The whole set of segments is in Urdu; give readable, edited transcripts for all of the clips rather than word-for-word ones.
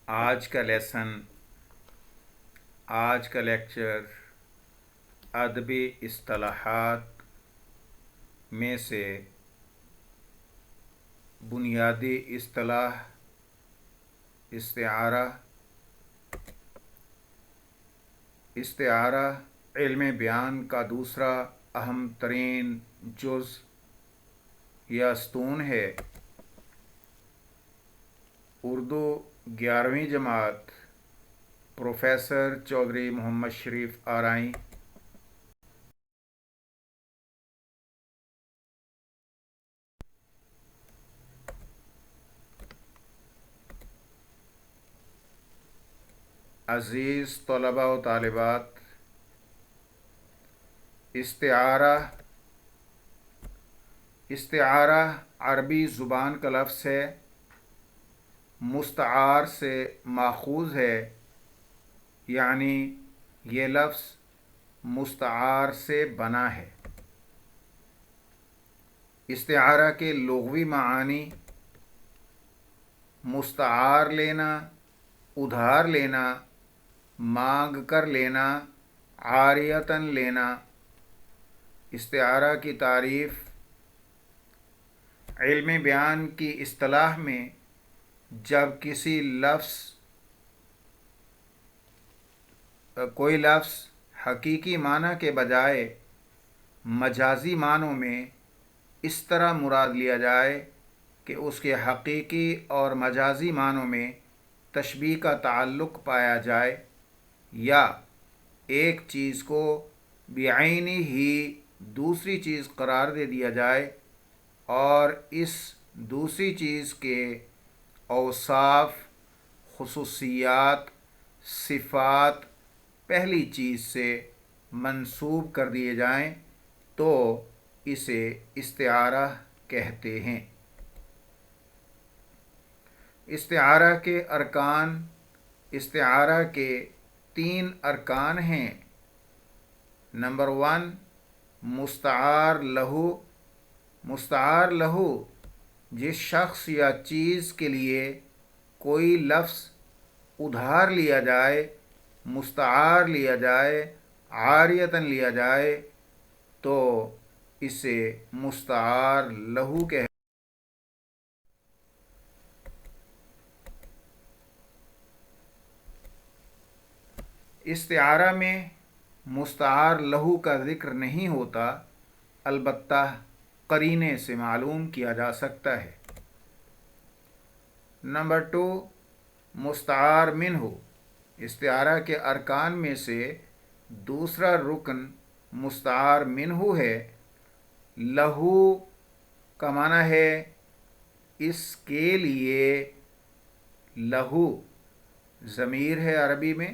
آج کا لیسن، آج کا لیکچر ادبی اصطلاحات میں سے بنیادی اصطلاح استعارہ۔ استعارہ علم بیان کا دوسرا اہم ترین جز یا ستون ہے۔ اردو 11ویں جماعت، پروفیسر چودھری محمد شریف آرائیں۔ عزیز طلباء و طالبات، استعارہ عربی زبان کا لفظ ہے، مستعار سے ماخوذ ہے، یعنی یہ لفظ مستعار سے بنا ہے۔ استعارہ کے لغوی معانی: مستعار لینا، ادھار لینا، مانگ کر لینا، عاریۃً لینا۔ استعارہ کی تعریف: علم بیان کی اصطلاح میں جب کوئی لفظ حقیقی معنی کے بجائے مجازی معنوں میں اس طرح مراد لیا جائے کہ اس کے حقیقی اور مجازی معنوں میں تشبیہ کا تعلق پایا جائے، یا ایک چیز کو بعینی ہی دوسری چیز قرار دے دیا جائے اور اس دوسری چیز کے اوصاف، خصوصیات، صفات پہلی چیز سے منسوب کر دیے جائیں تو اسے استعارہ کہتے ہیں۔ استعارہ کے ارکان: استعارہ کے 3 ارکان ہیں۔ نمبر 1، مستعار لہو۔ مستعار لہو جس شخص یا چیز کے لیے کوئی لفظ ادھار لیا جائے، مستعار لیا جائے، عاریۃً لیا جائے تو اسے مستعار لہو کہتے ہیں۔ استعارہ میں مستعار لہو کا ذکر نہیں ہوتا، البتہ قرینے سے معلوم کیا جا سکتا ہے۔ نمبر 2، مستعار منہ۔ استعارہ کے ارکان میں سے دوسرا رکن مستعار منہ ہے۔ لہو کا معنی ہے اس کے لیے۔ لہو ضمیر ہے عربی میں،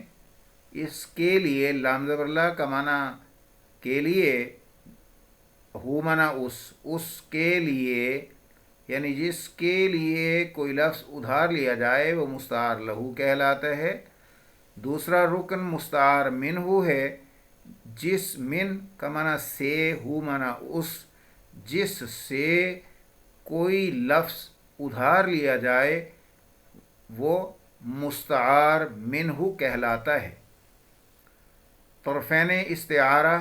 اس کے لیے لام زبر لا کا معنی کے لیے، ہو معنی اس کے لیے، یعنی جس کے لیے کوئی لفظ ادھار لیا جائے وہ مستعار لہو کہلاتا ہے۔ دوسرا رکن مستعار منہ ہے، جس من کا معنی سے، ہو معنی اس، جس سے کوئی لفظ ادھار لیا جائے وہ مستعار منہ کہلاتا ہے۔ طرفین استعارہ: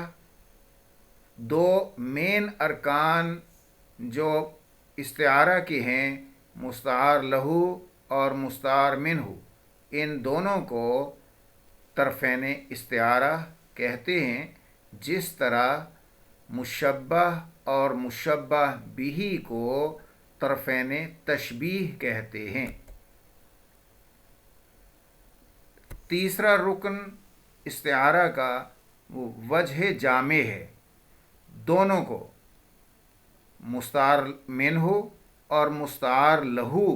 2 مین ارکان جو استعارہ کے ہیں، مستعار لہو اور مستعار منہ، ان دونوں کو طرفین استعارہ کہتے ہیں، جس طرح مشبہ اور مشبہ بہ کو طرفین تشبیہ کہتے ہیں۔ تیسرا رکن استعارہ کا وہ وجہ جامع ہے۔ دونوں کو، مستعار منہ اور مستعار لہو،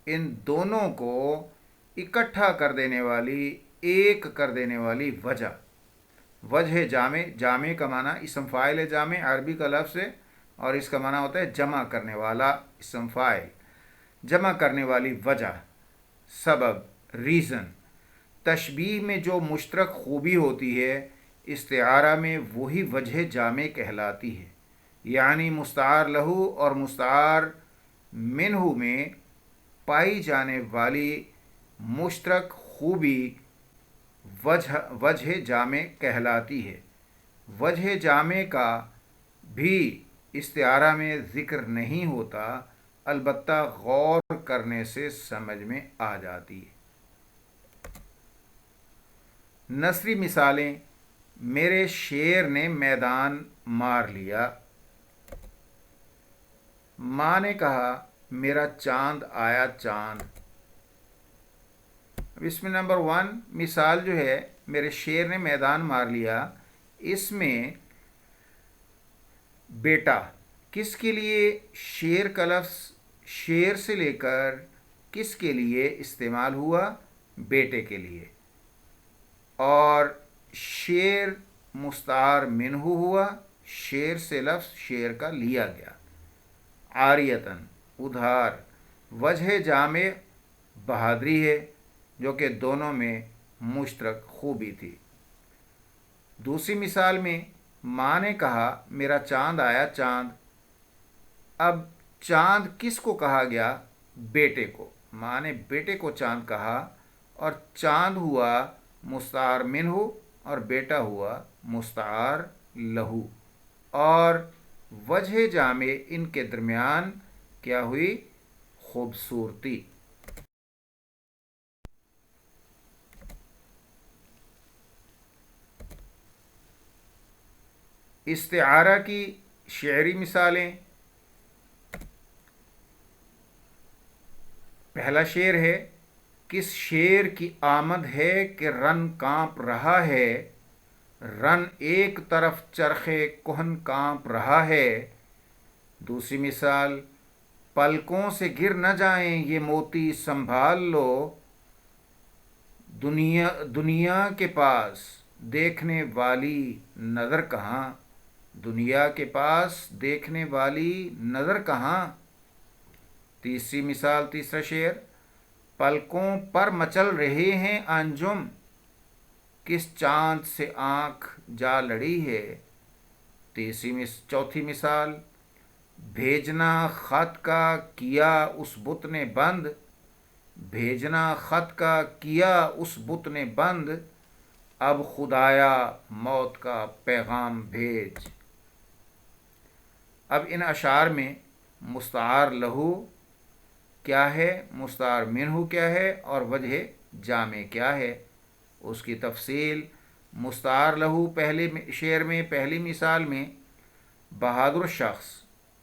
ان دونوں کو اکٹھا کر دینے والی، ایک کر دینے والی وجہ۔ وجہ جامع، جامع کا معنی اسم فاعل ہے، جامع عربی کا لفظ ہے اور اس کا معنی ہوتا ہے جمع کرنے والا اسم فاعل، جمع کرنے والی وجہ، سبب، ریزن۔ تشبیہ میں جو مشترک خوبی ہوتی ہے استعارہ میں وہی وجہ جامع کہلاتی ہے، یعنی مستعار لہو اور مستعار منہ میں پائی جانے والی مشترک خوبی وجہ جامع کہلاتی ہے۔ وجہ جامع کا بھی استعارہ میں ذکر نہیں ہوتا، البتہ غور کرنے سے سمجھ میں آ جاتی ہے۔ نثری مثالیں: میرے شیر نے میدان مار لیا۔ ماں نے کہا میرا چاند آیا چاند۔ اب اس میں نمبر 1 مثال جو ہے میرے شیر نے میدان مار لیا، اس میں بیٹا کس کے لیے شیر کا لفظ شیر سے لے کر کس کے لیے استعمال ہوا؟ بیٹے کے لیے۔ اور شیر مستعار منہ ہوا، شیر سے لفظ شیر کا لیا گیا۔ عاریتاً ادھار، وجہ جامع بہادری ہے جو کہ دونوں میں مشترک خوبی تھی۔ دوسری مثال میں ماں نے کہا میرا چاند آیا چاند۔ اب چاند کس کو کہا گیا؟ بیٹے کو۔ ماں نے بیٹے کو چاند کہا، اور چاند ہوا مستعار منہ اور بیٹا ہوا مستعار لہو، اور وجہ جامع ان کے درمیان کیا ہوئی؟ خوبصورتی۔ استعارہ کی شعری مثالیں: پہلا شعر ہے: کس شیر کی آمد ہے کہ رن کانپ رہا ہے، رن ایک طرف چرخے کہن کانپ رہا ہے۔ دوسری مثال: پلکوں سے گر نہ جائیں یہ موتی سنبھال لو، دنیا کے پاس دیکھنے والی نظر کہاں، دنیا کے پاس دیکھنے والی نظر کہاں۔ تیسری مثال، تیسرا شعر: پلکوں پر مچل رہے ہیں انجم، کس چاند سے آنکھ جا لڑی ہے۔ چوتھی مثال: بھیجنا خط کا کیا اس بت نے بند، بھیجنا خط کا کیا اس بت نے بند، اب خدایا موت کا پیغام بھیج۔ اب ان اشعار میں مستعار لہو کیا ہے، مستعار منہ کیا ہے، اور وجہ جامع کیا ہے، اس کی تفصیل۔ مستعار لہو پہلے شعر میں، پہلی مثال میں بہادر شخص،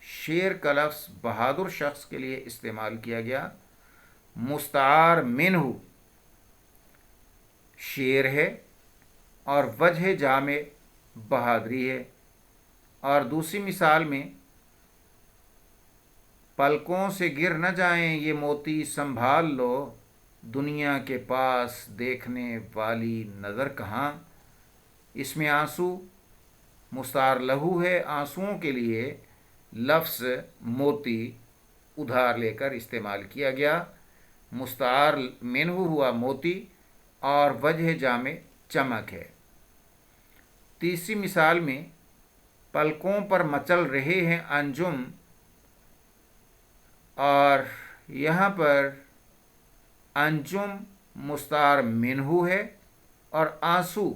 شیر کا لفظ بہادر شخص کے لیے استعمال کیا گیا۔ مستعار منہ شیر ہے اور وجہ جامع بہادری ہے۔ اور دوسری مثال میں پلکوں سے گر نہ جائیں یہ موتی سنبھال لو، دنیا کے پاس دیکھنے والی نظر کہاں، اس میں آنسو مستعار لہو ہے، آنسوؤں کے لیے لفظ موتی ادھار لے کر استعمال کیا گیا۔ مستعار منہ ہوا موتی اور وجہ جامع چمک ہے۔ تیسری مثال میں پلکوں پر مچل رہے ہیں انجم، اور یہاں پر انجم مستعار منہ ہے، اور آنسو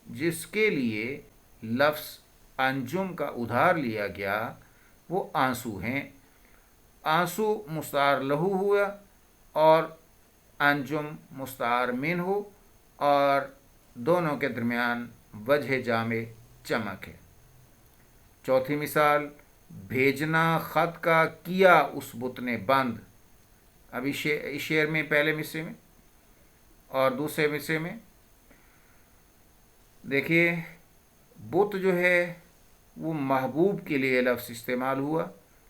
جس کے لیے لفظ انجم کا ادھار لیا گیا وہ آنسو ہیں۔ آنسو مستعار لہو ہوا اور انجم مستعار منہ، اور دونوں کے درمیان وجہ جامع چمک ہے۔ چوتھی مثال: بھیجنا خط کا کیا اس بت نے بند۔ اب اس شعر میں پہلے مصرے میں اور دوسرے مصرے میں دیکھیے، بت جو ہے وہ محبوب کے لیے لفظ استعمال ہوا،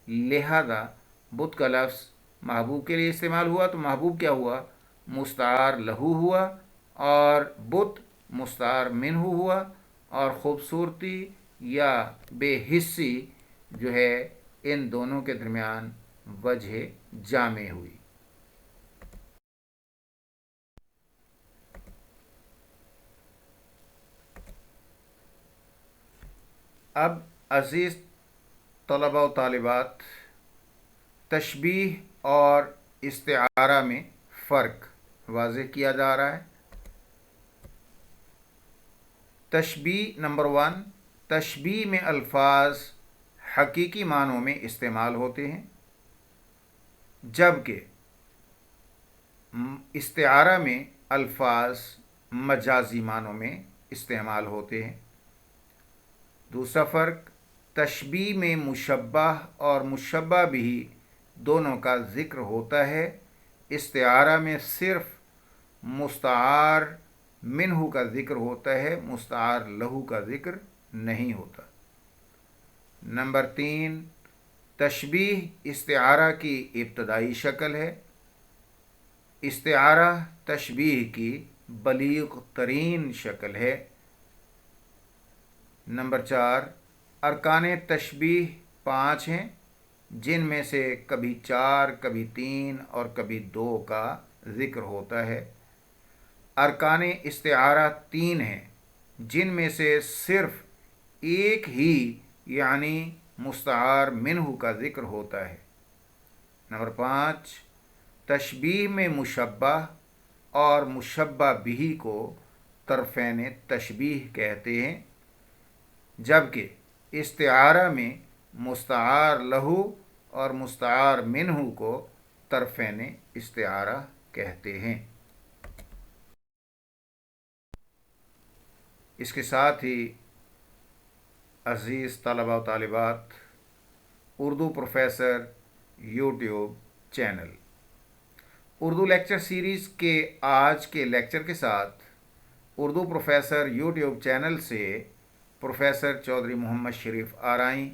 لہذا بت کا لفظ محبوب کے لیے استعمال ہوا تو محبوب کیا ہوا؟ مستعار لہو ہوا، اور بت مستعار منہ ہوا، اور خوبصورتی یا بے حسی جو ہے ان دونوں کے درمیان وجہ جامع ہوئی۔ اب عزیز طلباء و طالبات، تشبیہ اور استعارہ میں فرق۔ واضح کیا جا رہا ہے۔ تشبیہ نمبر 1، تشبیہ میں الفاظ حقیقی معنوں میں استعمال ہوتے ہیں، جبکہ استعارہ میں الفاظ مجازی معنوں میں استعمال ہوتے ہیں۔ دوسرا فرق، تشبیہ میں مشبہ اور مشبہ بھی دونوں کا ذکر ہوتا ہے، استعارہ میں صرف مستعار منہ کا ذکر ہوتا ہے، مستعار لہو کا ذکر نہیں ہوتا۔ نمبر 3، تشبیہ استعارہ کی ابتدائی شکل ہے، استعارہ تشبیہ کی بلیغ ترین شکل ہے۔ نمبر 4، ارکان تشبیہ 5 ہیں، جن میں سے کبھی 4، کبھی 3 اور کبھی 2 کا ذکر ہوتا ہے۔ ارکان استعارہ 3 ہیں، جن میں سے صرف ایک ہی یعنی مستعار منہ کا ذکر ہوتا ہے۔ نمبر 5، تشبیہ میں مشبہ اور مشبہ بھی کو طرفین تشبیہ کہتے ہیں، جبکہ استعارہ میں مستعار لہو اور مستعار منہ کو طرفین استعارہ کہتے ہیں۔ اس کے ساتھ ہی عزیز طلباء و طالبات، Urdu professor YouTube channel, Urdu lecture series کے آج کے لیکچر کے ساتھ اردو پروفیسر یوٹیوب چینل سے پروفیسر چودھری محمد شریف آرائیں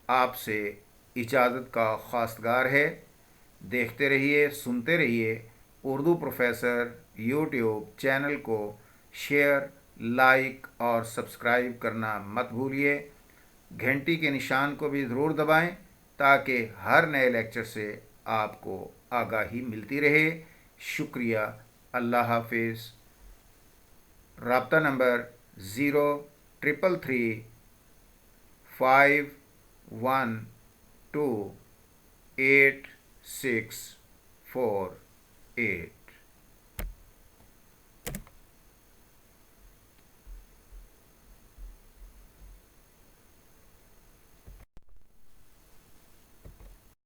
آپ سے اجازت کا خواستگار ہے۔ دیکھتے رہیے، سنتے رہیے اردو پروفیسر یوٹیوب چینل کو، شیئر، لائک اور سبسکرائب کرنا مت بھولیے۔ گھنٹی کے نشان کو بھی ضرور دبائیں تاکہ ہر نئے لیکچر سے آپ کو آگاہی ملتی رہے۔ شکریہ، اللہ حافظ۔ رابطہ نمبر 03335128648۔